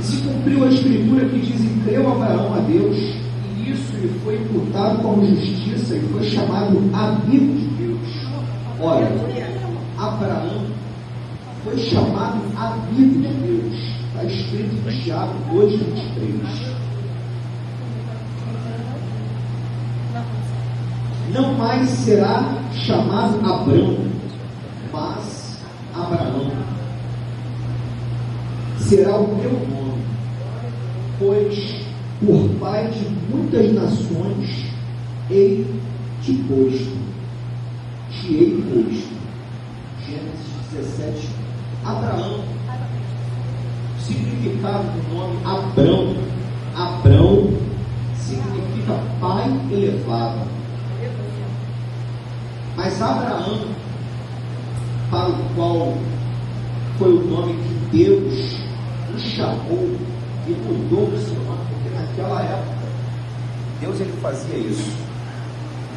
se cumpriu a escritura que diz: e creu Abraão a Deus, e isso lhe foi imputado como justiça, e foi chamado amigo de Deus. Olha, Abraão foi chamado amigo de Deus. Está escrito em Tiago 2,23. Não mais será chamado Abrão, mas Abraão. Será o teu nome, pois por pai de muitas nações hei te posto. Te hei posto. Gênesis 17. Abraão, significado do nome Abrão. Abrão significa pai elevado. Mas Abraão, para o qual foi o nome que Deus o chamou e mudou o seu nome, porque naquela época Deus ele fazia isso.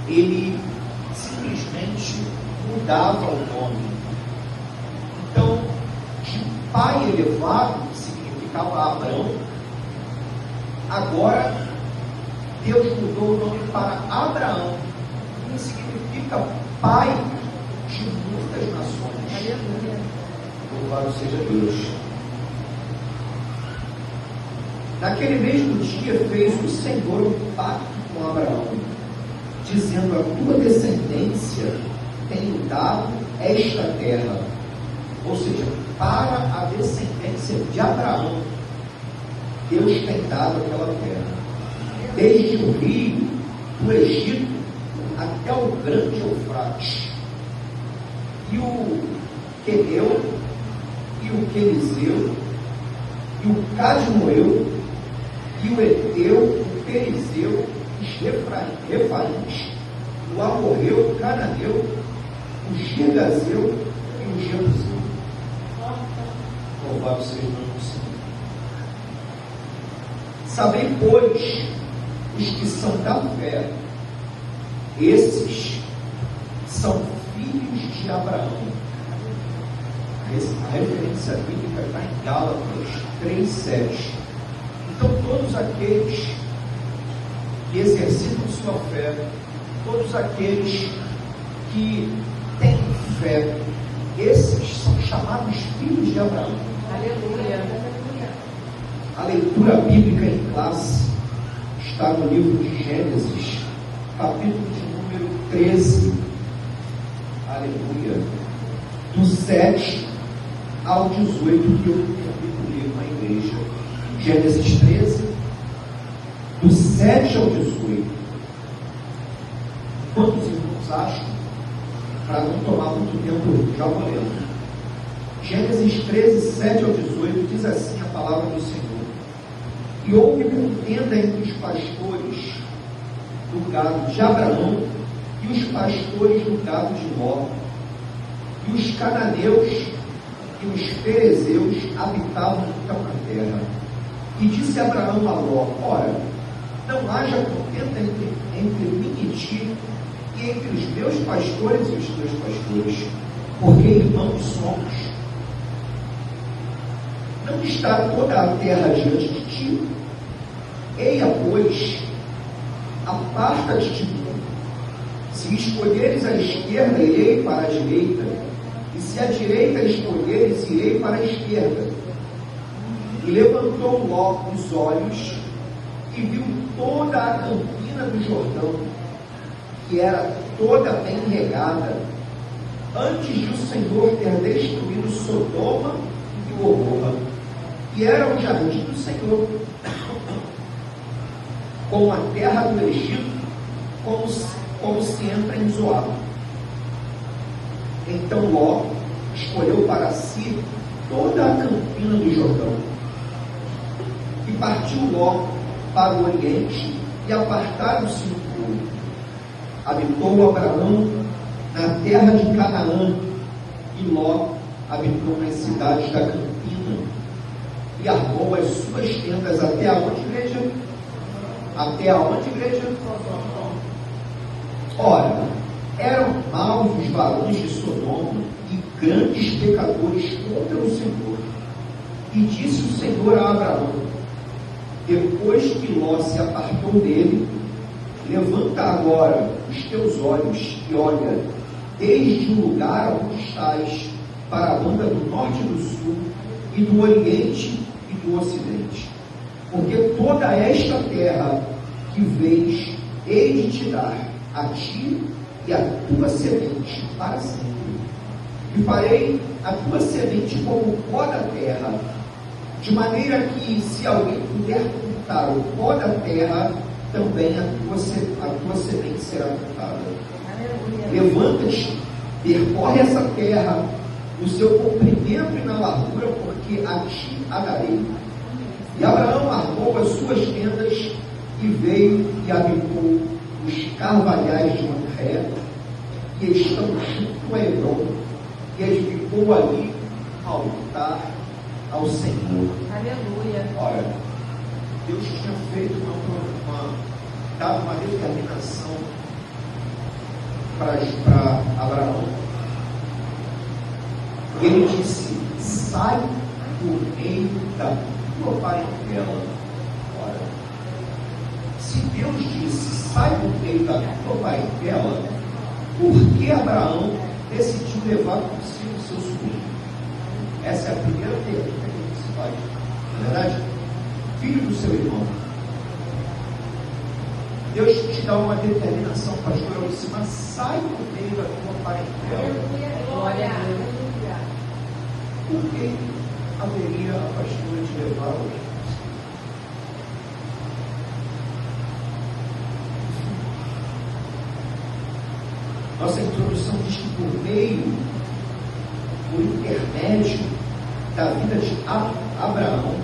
Ele simplesmente mudava o nome. Então, de pai elevado, que significava Abrão, agora Deus mudou o nome para Abraão, que significa pai de muitas nações. Aleluia. Louvado seja Deus. Naquele mesmo dia fez o Senhor um pacto com Abraão, dizendo: a tua descendência tenho dado esta terra. Ou seja, para a descendência de Abraão, Deus tem dado aquela terra, desde o rio do Egito até o grande Eufrates, e o Queneu, e o Quenizeu, e o Cadmoeu, e o Eteu, o Perizeu, os Refaíns, o Amorreu, o Cananeu, o Girgazeu e o Jebuseu. Louvado seja o nome do Senhor. Sabei, pois, os que são da fé, esses são filhos de Abraão. A referência bíblica está em Gálatas 3,7. Então, todos aqueles que exercitam sua fé, todos aqueles que têm fé, esses são chamados filhos de Abraão. Aleluia. A leitura bíblica em classe está no livro de Gênesis, capítulo de número 13. Aleluia. Do 7 ao 18, que eu ler na igreja. Gênesis 13, do 7 ao 18. Quantos irmãos acham? Para não tomar muito tempo, já vou lendo. Gênesis 13, 7 ao 18, diz assim a palavra do Senhor: e houve contenda entre os pastores do gado de Abraão e os pastores do gado de Ló, e os cananeus e os perezeus habitavam então na terra. E disse Abraão a Ló: ora, não haja contenda entre mim e ti, e entre os meus pastores e os teus pastores, porque irmãos somos. Não está toda a terra diante de ti? Eia, pois, aparta-te de mim. Se escolheres a esquerda, irei para a direita, e se a direita escolheres, irei para a esquerda. E levantou Ló os olhos e viu toda a campina do Jordão, que era toda bem regada, antes de o Senhor ter destruído Sodoma e Gomorra, que era o jardim do Senhor, com a terra do Egito, como se entra em Zoar. Então Ló escolheu para si toda a campina do Jordão, e partiu Ló para o oriente, e apartaram-se do povo. Habitou Abraão na terra de Canaã, e Ló habitou nas cidades da campina, e armou as suas tendas até aonde, igreja? Até aonde, igreja? Ora, eram maus os varões de Sodoma e grandes pecadores contra o Senhor. E disse o Senhor a Abraão, depois que Ló se apartou dele: levanta agora os teus olhos e olha, desde o lugar onde estás, para a banda do norte e do sul, e do oriente e do ocidente. Porque toda esta terra que vês, hei de te dar a ti e a tua semente para sempre. E farei a tua semente como o pó da terra, de maneira que, se alguém puder contar o pó da terra, também a tua semente será contada. Levanta-te, percorre essa terra no seu comprimento e na largura, porque a ti a darei. E Abraão armou as suas tendas e veio e habitou os carvalhais de Mamré, que estão junto a Hebrom, e edificou ali um altar ao Senhor. Aleluia. Ora, Deus tinha feito dado uma determinação para Abraão. Ele disse: sai do meio da tua parentela. Ora, se Deus disse: sai do meio da tua parentela, por que Abraão decidiu levar consigo o seu sobrinho? Essa é a primeira pergunta que a gente se faz. Na verdade, filho do seu irmão. Deus te dá uma determinação, pastor. Eu disse: mas sai do meio da tua parentela. Glória a Deus. Por que haveria a pastora de levar hoje? Nossa introdução diz que por intermédio da vida de Abraão,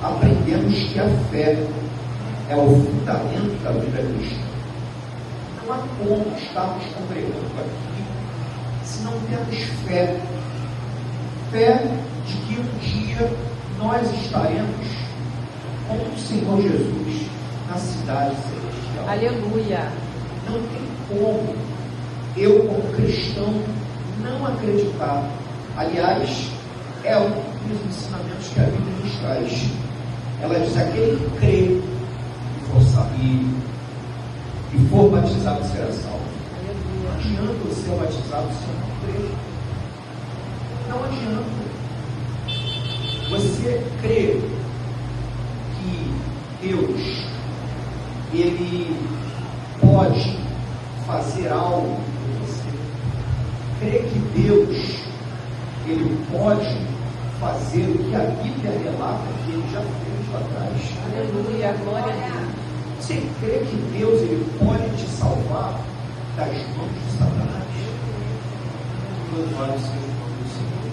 aprendemos que a fé é o fundamento da vida cristã. Não há como estarmos congregando aqui se não temos fé. Fé de que um dia nós estaremos com o Senhor Jesus na cidade celestial. Aleluia. Não tem como eu, como cristão, não acreditar. Aliás, é um dos ensinamentos que a Bíblia nos traz. Ela diz: aquele que crê e for batizado será salvo. Não adianta eu ser batizado se eu não crer. Não adianta. Você crê que Deus, Ele pode fazer algo por você? Crê que Deus, Ele pode fazer o que a Bíblia relata que Ele já fez lá atrás? Aleluia, glória a Deus. Você crê que Deus, Ele pode te salvar das mãos de Satanás? Louvado seja o nome do Senhor.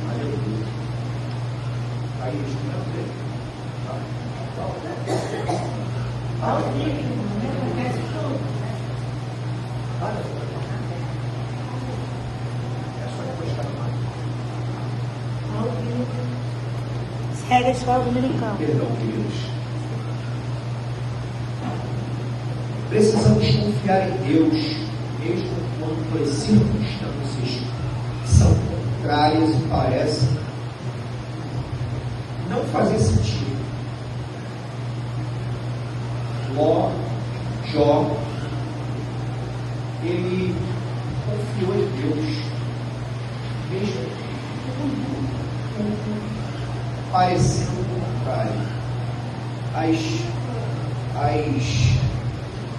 Aleluia. Aí a gente não crê. É só encostar na máquina. Segue a escola dominical. Perdão, queridos. Precisamos confiar em Deus, mesmo quando as circunstâncias são contrárias e parecem não fazer sentido. Jó, ele confiou em Deus, mesmo tudo parecendo contrário. As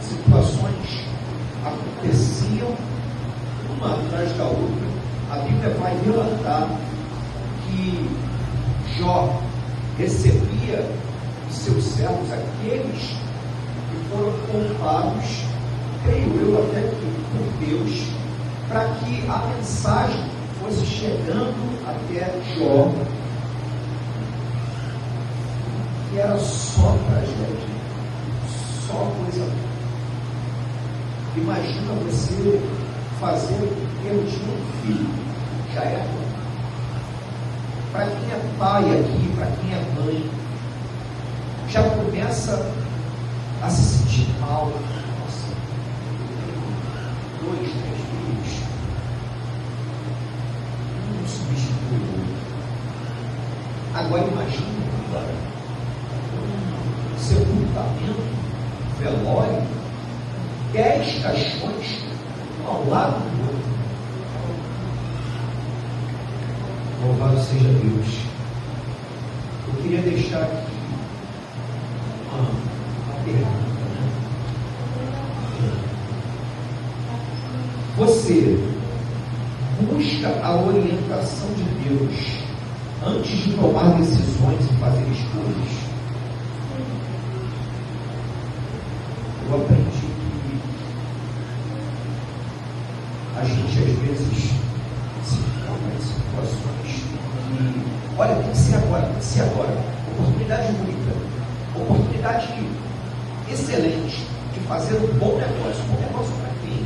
situações aconteciam uma atrás da outra. A Bíblia vai relatar que Jó recebia de seus servos aqueles que foram poupados, creio eu até que por Deus, para que a mensagem fosse chegando até Jó, que era só tragédia, só coisa boa. Imagina você fazer o erro de um filho, já é bom. Para quem é pai aqui, para quem é mãe, já começa a se sentir mal. Nossa, eu tenho 2, 3 filhos, um substitui o outro. Agora imagine um sepultamento, um velório, 10 caixões ao lado do outro. Louvado seja Deus. Eu queria deixar aqui uma pergunta, né? Você busca a orientação de Deus antes de tomar decisões e fazer escolhas? Eu aprendi que a gente às vezes se encontra em situações que, olha, tem que ser agora, tem que ser agora. Oportunidade única, oportunidade excelente de fazer um bom negócio. Um bom negócio para quem?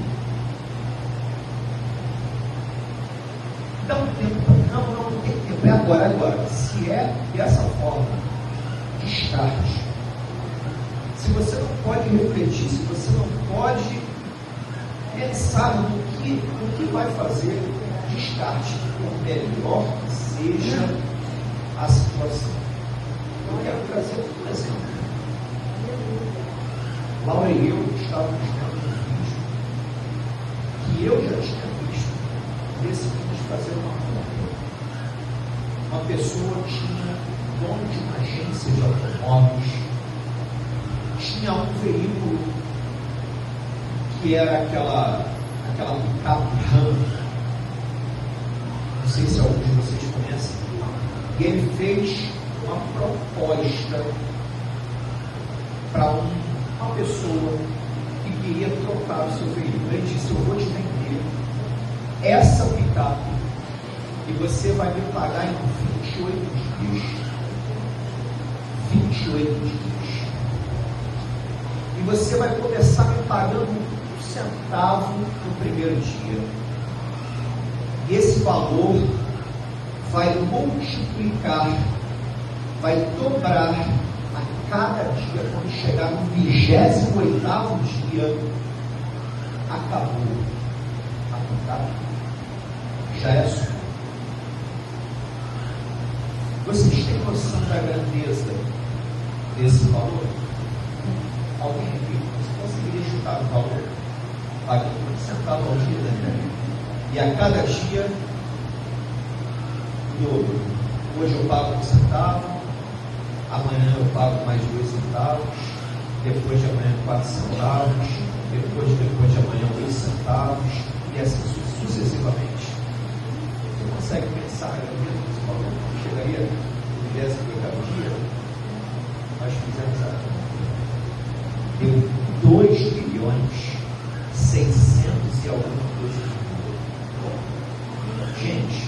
Dá um tempo. Não tem tempo. É agora. Se é dessa forma, descarte. Se você não pode refletir, se você não pode pensar no que vai fazer, descarte, por melhor que seja a situação. Eu quero trazer um exemplo. Laura e eu estávamos vendo um vídeo que eu já tinha visto. Decidimos fazer uma compra. Uma pessoa tinha dono de uma agência de automóveis, tinha um veículo que era aquela picape Ram. Não sei se alguns de vocês conhecem. E ele fez uma proposta para uma pessoa que queria trocar o seu veículo. Ele disse: eu vou te vender essa picape e você vai me pagar em 28 dias. 28 dias. E você vai começar me pagando um centavo no primeiro dia. E esse valor vai multiplicar, vai dobrar a cada dia. Quando chegar no 28º dia, acabou. A picape já é sua. Vocês têm noção da grandeza desse valor? Alguém aqui, você conseguiria chutar o valor? Pagando um centavo ao dia, né? E a cada dia, dobro. Hoje eu pago 1 centavo, amanhã eu pago mais 2 centavos, depois de amanhã 4 centavos, depois de amanhã 8 centavos, e assim sucessivamente. Você consegue pensar na grandeza desse valor? Chegaria no 28º dia? Nós fizemos a conta. Deu 2 bilhões 600 e alguma coisa. Gente,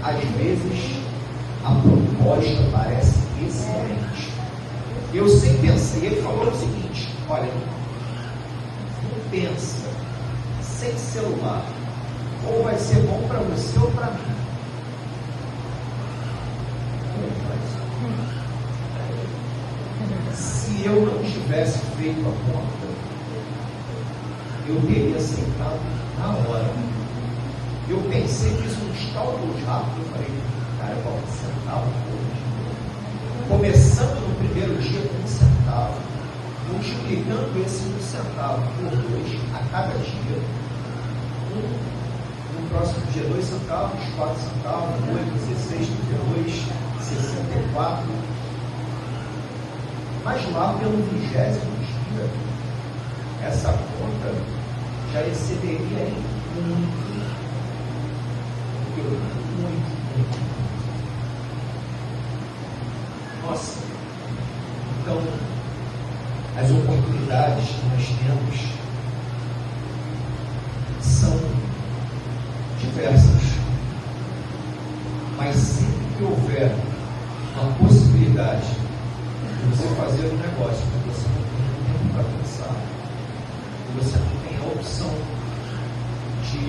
às vezes a proposta parece excelente. Eu sempre pensei, ele falou o seguinte: olha, não pensa, sem celular, ou vai ser bom para você ou para mim. Se eu não tivesse feito a conta, eu teria aceitado na hora. Eu pensei nisso uns cálculos rápidos. Eu falei, cara, qual centavo hoje? Começando no primeiro dia com 1 centavo, multiplicando esse 1 centavo por 2 a cada dia. No próximo dia 2 centavos, 4 centavos, 8, 16, 32, 64. Mas lá pelo 20º dia, essa conta já excederia em muito. Nossa, então as oportunidades que nós temos são diversas, mas sempre que houver uma possibilidade de você fazer um negócio que você não tem tempo para pensar, que você não tem a opção de